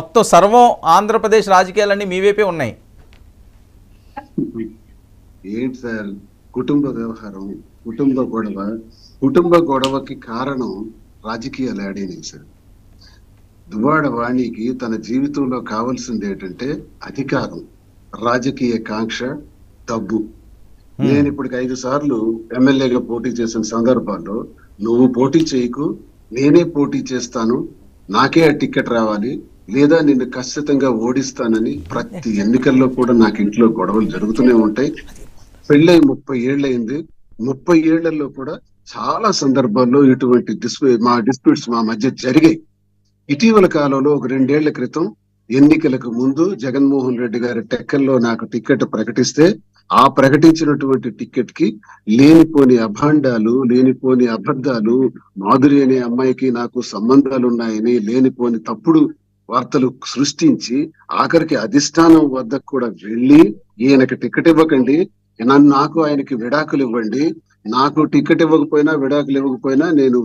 మొత్తం సర్వం ఆంధ్రప్రదేశ్ రాజకీయాలన్నీ మీ వైపే ఉన్నాయి. ఏంటి సార్, కుటుంబ వ్యవహారం, కుటుంబ గొడవకి కారణం రాజకీయాలు ఆడేనే సార్. దువ్వాడ వాణికి తన జీవితంలో కావాల్సింది ఏంటంటే అధికారం, రాజకీయ కాంక్ష, డబ్బు. నేను ఇప్పటికి 5 సార్లు ఎమ్మెల్యేగా పోటీ చేసిన సందర్భాల్లో నువ్వు పోటీ చేయకు, నేనే పోటీ చేస్తాను, నాకే ఆ టికెట్ రావాలి, లేదా నిన్ను ఖచ్చితంగా ఓడిస్తానని ప్రతి ఎన్నికల్లో కూడా నాకు ఇంట్లో గొడవలు జరుగుతూనే ఉంటాయి. పెళ్ళై 30 ఏళ్ళయింది. 30 ఏళ్లలో కూడా చాలా సందర్భాల్లో ఇటువంటి డిస్ప్యూట్స్ మా మధ్య జరిగాయి. ఇటీవల కాలంలో ఒక 2 ఏళ్ల క్రితం ఎన్నికలకు ముందు జగన్మోహన్ రెడ్డి గారి టెక్కల్లో నాకు టికెట్ ప్రకటిస్తే, ఆ ప్రకటించినటువంటి టికెట్ కి లేనిపోని అభాండాలు, లేనిపోని అబద్ధాలు, మాధురి అనే అమ్మాయికి నాకు సంబంధాలు ఉన్నాయని లేనిపోని తప్పుడు వార్తలు సృష్టించి ఆఖరికి అధిష్టానం వద్దకు కూడా వెళ్ళి ఈయనకి టికెట్ ఇవ్వకండి, నాకు ఆయనకి విడాకులు ఇవ్వండి, నాకు టికెట్ ఇవ్వకపోయినా విడాకులు ఇవ్వకపోయినా నేను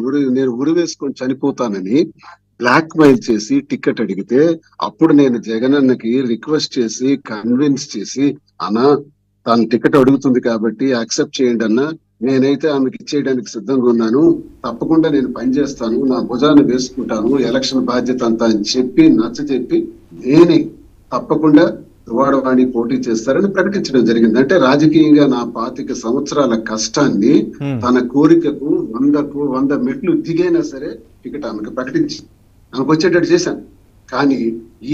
ఉరి వేసుకొని చనిపోతానని బ్లాక్ మెయిల్ చేసి టికెట్ అడిగితే, అప్పుడు నేను జగనన్నకి రిక్వెస్ట్ చేసి కన్విన్స్ చేసి, అన్నా తను టికెట్ అడుగుతుంది కాబట్టి యాక్సెప్ట్ చేయండి అన్నా, నేనైతే ఆమెకి ఇచ్చేయడానికి సిద్ధంగా ఉన్నాను, తప్పకుండా నేను పనిచేస్తాను, నా భుజాన్ని వేసుకుంటాను, ఎలక్షన్ బాధ్యత అంతా అని చెప్పి నచ్చజెప్పి నేనే తప్పకుండా దువ్వాడ వాణి పోటీ చేస్తారని ప్రకటించడం జరిగింది. అంటే రాజకీయంగా నా 25 సంవత్సరాల కష్టాన్ని తన కోరికకు 100 మెట్లు దిగైనా సరే టికెట్ ఆమెకు ప్రకటించి ఆమెకు వచ్చేటట్టు చేశాను. కానీ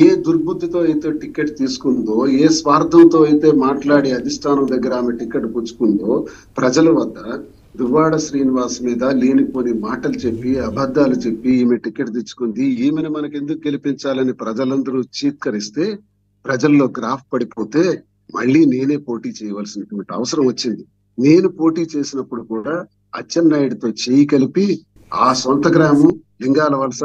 ఏ దుర్బుద్ధితో అయితే టికెట్ తీసుకుందో, ఏ స్వార్థంతో అయితే మాట్లాడి అధిష్టానం దగ్గర ఆమె టికెట్ పుచ్చుకుందో, ప్రజల వద్ద దువ్వాడ శ్రీనివాస్ మీద లేనిపోని మాటలు చెప్పి అబద్ధాలు చెప్పి ఈమె టికెట్ తెచ్చుకుంది, ఈమెను మనకు ఎందుకు గెలిపించాలని ప్రజలందరూ చీత్కరిస్తే, ప్రజల్లో గ్రాఫ్ పడిపోతే మళ్ళీ నేనే పోటీ చేయవలసినటువంటి అవసరం వచ్చింది. నేను పోటీ చేసినప్పుడు కూడా అచ్చెన్నాయుడితో చేయి కలిపి ఆ సొంత గ్రామం లింగాల వలస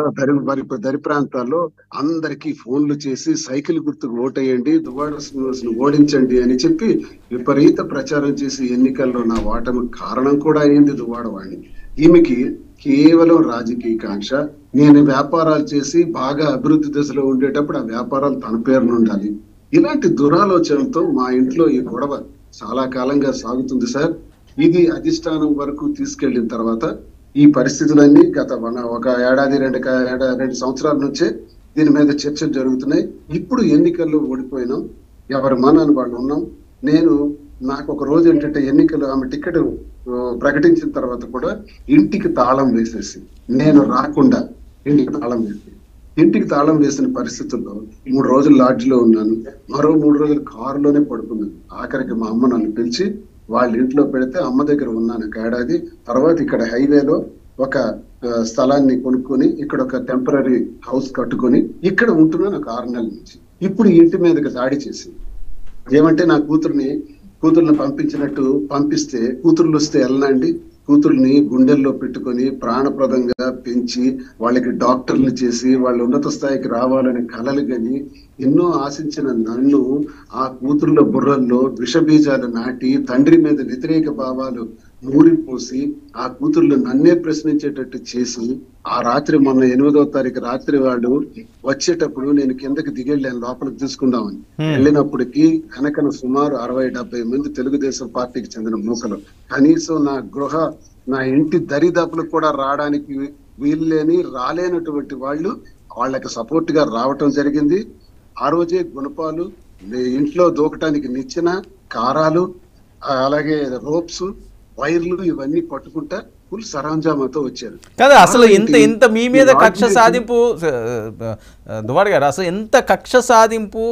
దరి ప్రాంతాల్లో అందరికీ ఫోన్లు చేసి సైకిల్ గుర్తుకు ఓటేయండి, దువ్వాడ శ్రీనివాస్ ను ఓడించండి అని చెప్పి విపరీత ప్రచారం చేసి ఎన్నికల్లో నా ఓటమి కారణం కూడా అయింది దువ్వాడ వాణి. ఈమెకి కేవలం రాజకీయ కాంక్ష. నేను వ్యాపారాలు చేసి బాగా అభివృద్ధి దశలో ఉండేటప్పుడు ఆ వ్యాపారాలు తన పేరున ఉండాలి. ఇలాంటి దురాలోచనలతో మా ఇంట్లో ఈ గొడవ చాలా కాలంగా సాగుతుంది సార్. ఇది అధిష్టానం వరకు తీసుకెళ్లిన తర్వాత ఈ పరిస్థితులన్నీ గత ఒక ఏడాది 2 సంవత్సరాల నుంచే దీని మీద చర్చలు జరుగుతున్నాయి. ఇప్పుడు ఎన్నికల్లో ఓడిపోయినాం, ఎవరి మనాన్ని వాళ్ళు ఉన్నాం. నాకు ఒక రోజు ఏంటంటే ఎన్నికలు ఆమె టికెట్ ప్రకటించిన తర్వాత కూడా ఇంటికి తాళం వేసేసి, నేను రాకుండా ఇంటికి తాళం వేసిన పరిస్థితుల్లో 3 రోజులు లాడ్జ్ లో ఉన్నాను, మరో 3 రోజులు కారులోనే పడుకున్నాను. ఆఖరికి మా అమ్మ నన్ను పిలిచి వాళ్ళ ఇంట్లో పెడితే అమ్మ దగ్గర ఉన్నాను ఒక ఏడాది. తర్వాత ఇక్కడ హైవేలో ఒక స్థలాన్ని కొనుక్కొని ఇక్కడ ఒక టెంపరీ హౌస్ కట్టుకొని ఇక్కడ ఉంటున్నాను ఒక 6 నెలల నుంచి. ఇప్పుడు ఇంటి మీదకి దాడి చేసి ఏమంటే నా కూతుర్ని పంపిస్తే కూతుర్లు వస్తే వెళ్ళనండి, కూతుర్ని గుండెల్లో పెట్టుకొని ప్రాణప్రదంగా పెంచి వాళ్ళకి డాక్టర్లు చేసి వాళ్ళు ఉన్నత స్థాయికి రావాలని కలలు గని ఎన్నో ఆశించిన నన్ను ఆ కూతుర్ల బుర్రల్లో విషబీజాలు నాటి తండ్రి మీద వ్యతిరేక భావాలు నూరిపోసి ఆ కూతుర్లు నన్నే ప్రశ్నించేటట్టు చేసి ఆ రాత్రి మొన్న 8వ తారీఖు రాత్రి వాడు వచ్చేటప్పుడు నేను కిందకి దిగెళ్ళాను లోపలికి తీసుకుందామని. వెళ్ళినప్పటికీ వెనకన సుమారు 60-70 మంది తెలుగుదేశం పార్టీకి చెందిన మూకలు కనీసం నా ఇంటి దరిదాపులకు కూడా రావడానికి వీల్లేని రాలేనటువంటి వాళ్ళు వాళ్ళకి సపోర్ట్ గా రావటం జరిగింది. ఆ రోజే గుణపాలు, ఇంట్లో దూకటానికి నిచ్చెన, కారాలు, అలాగే రోప్స్, వైర్లు ఇవన్నీ పట్టుకుంటా ఫుల్ సరంజామాతో వచ్చారు కదా. అసలు ఇంత మీ మీద కక్ష సాధింపు దువ్వాడ గారు, అసలు ఎంత కక్ష సాధింపు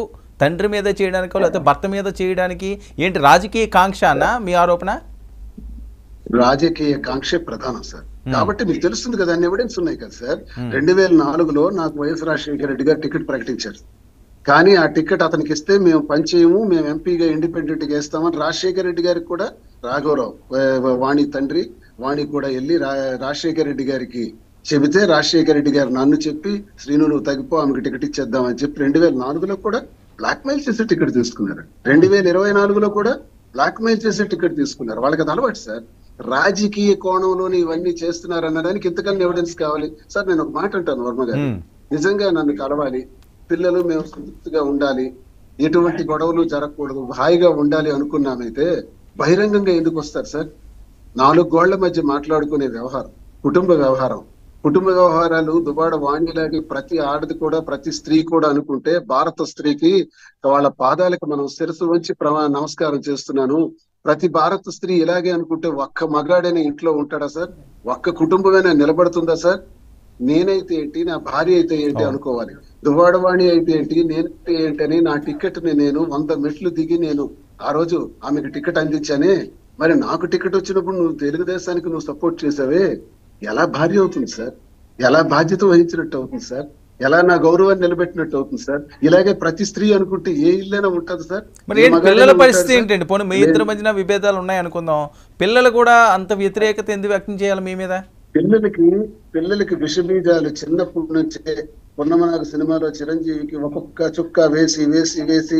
తండ్రి మీద చేయడానికో లేకపోతే భర్త మీద చేయడానికి ఏంటి? రాజకీయ కాంక్ష అన్నా మీ ఆరోపణ? రాజకీయ కాంక్షే ప్రధానం సార్. కాబట్టి మీకు తెలుస్తుంది కదా, అన్ని ఎవిడెన్స్ ఉన్నాయి కదా సార్. 2004లో నాకు వైఎస్ రాజశేఖర రెడ్డి గారు టికెట్ ప్రకటించారు. కానీ ఆ టికెట్ అతనికి ఇస్తే మేము పనిచేయము, మేము ఎంపీగా ఇండిపెండెంట్ గా ఇస్తామని రాజశేఖర రెడ్డి గారికి కూడా, రాఘవరావు వాణి తండ్రి వాణి కూడా వెళ్ళి రాజశేఖర రెడ్డి గారికి చెబితే, రాజశేఖర రెడ్డి గారు నన్ను చెప్పి శ్రీను నువ్వు తగ్గిపో ఆమెకు టికెట్ ఇచ్చేద్దామని చెప్పి 2004లో కూడా బ్లాక్ మెయిల్ చేసి టికెట్ తీసుకున్నారు. 2024లో కూడా బ్లాక్ మెయిల్ చేసి టికెట్ తీసుకున్నారు. వాళ్ళకి అది అలవాటు సార్. రాజకీయ కోణంలోని ఇవన్నీ చేస్తున్నారు అనడానికి ఇంతకన్నా ఎవిడెన్స్ కావాలి సార్. నేను ఒక మాట అంటాను వర్మ గారు, నిజంగా నన్ను కలవాలి, పిల్లలు మేము సంతృప్తిగా ఉండాలి, ఎటువంటి గొడవలు జరగకూడదు, హాయిగా ఉండాలి అనుకున్నామైతే బహిరంగంగా ఎందుకు వస్తారు సార్? 4 గోళ్ల మధ్య మాట్లాడుకునే వ్యవహారం కుటుంబ వ్యవహారం. కుటుంబ వ్యవహారాలు దుబాడ వాణిలాంటి ప్రతి ఆడది కూడా, ప్రతి స్త్రీ కూడా అనుకుంటే, భారత స్త్రీకి వాళ్ళ పాదాలకు మనం శిరసు వంచి నమస్కారం చేస్తున్నాను. ప్రతి భారత స్త్రీ ఇలాగే అనుకుంటే ఒక్క మగాడైనా ఇంట్లో ఉంటాడా సార్? ఒక్క కుటుంబమైనా నిలబడుతుందా సార్? నేనైతే ఏంటి, నా భార్య అయితే ఏంటి అనుకోవాలి. దువ్వాడవాణి అయితే ఏంటి, నేనైతే ఏంటని నా టికెట్ ని నేను 100 మెట్లు దిగి నేను ఆ రోజు ఆమెకు టికెట్ అందించానే, మరి నాకు టికెట్ వచ్చినప్పుడు నువ్వు తెలుగుదేశానికి నువ్వు సపోర్ట్ చేసావే, ఎలా భార్య అవుతుంది సార్? ఎలా బాధ్యత వహించినట్టు అవుతుంది సార్? ఎలా నా గౌరవాన్ని నిలబెట్టినట్టు అవుతుంది సార్? ఇలాగే ప్రతి స్త్రీ అనుకుంటే ఏ ఇల్లైనా ఉంటది సార్? మరి ఏంటి పిల్లల పరిస్థితి ఏంటండి? పోనీ మీ ఇద్దరి మధ్యన విభేదాలు ఉన్నాయి అనుకుందాం, పిల్లలు కూడా అంత వ్యతిరేకత ఎందుకు వ్యక్తం చేయాలి మీ మీద? పిల్లలకి విషబీజాలు చిన్నప్పటి నుంచే, పొన్నమనాగ సినిమాలో చిరంజీవికి ఒక్కొక్క చుక్క వేసి వేసి వేసి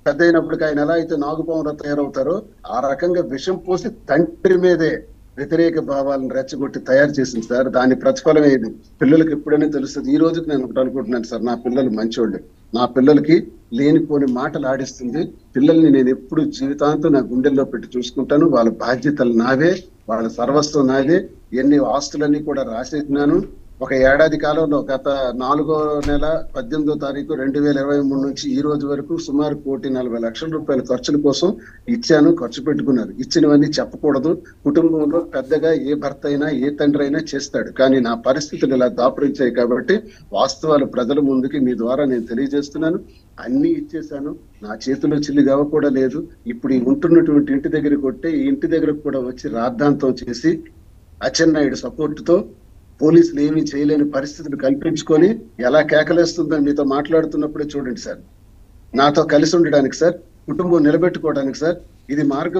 పెద్దయినప్పటికి ఆయన ఎలా అయితే నాగుపాములా తయారవుతారో ఆ రకంగా విషం పోసి తండ్రి మీదే వ్యతిరేక భావాలను రెచ్చగొట్టి తయారు చేసింది సార్. దాని ప్రతిఫలం ఏది పిల్లలకి ఎప్పుడైనా తెలుస్తుంది. ఈ రోజుకి నేను ఒకటి అనుకుంటున్నాను సార్, నా పిల్లలు మంచోళ్ళు. నా పిల్లలకి లేనిపోని మాటలు ఆడిస్తుంది. పిల్లల్ని నేను ఎప్పుడు జీవితాంతం నా గుండెల్లో పెట్టి చూసుకుంటాను. వాళ్ళ బాధ్యతలు నావే, వాళ్ళ సర్వస్వం నాదే. ఎన్ని ఆస్తులన్నీ కూడా రాసేసినాను. ఒక ఏడాది కాలంలో గత 4వ నెల 18వ తారీఖు 2023 నుంచి ఈ రోజు వరకు సుమారు 1,40,00,000 రూపాయల ఖర్చుల కోసం ఇచ్చాను, ఖర్చు పెట్టుకున్నారు. ఇచ్చినవన్నీ చెప్పకూడదు. కుటుంబంలో పెద్దగా ఏ భర్త అయినా ఏ తండ్రి అయినా చేస్తాడు, కానీ నా పరిస్థితులు ఇలా దాపురించాయి కాబట్టి వాస్తవాలు ప్రజల ముందుకి మీ ద్వారా నేను తెలియజేస్తున్నాను. అన్ని ఇచ్చేసాను, నా చేతిలో చిల్లిగవ కూడా లేదు. ఇప్పుడు ఈ ఉంటున్నటువంటి ఇంటి దగ్గరికి కొట్టే ఈ ఇంటి దగ్గరకు కూడా వచ్చి రాద్ధాంతం చేసి అచ్చెన్నాయుడు సపోర్టుతో పోలీసులు ఏమీ చేయలేని పరిస్థితులు కల్పించుకొని ఎలా కేకలేస్తుందని మీతో మాట్లాడుతున్నప్పుడే చూడండి సార్. నాతో కలిసి ఉండడానికి సార్, కుటుంబం నిలబెట్టుకోవడానికి సార్, ఇది మార్గం.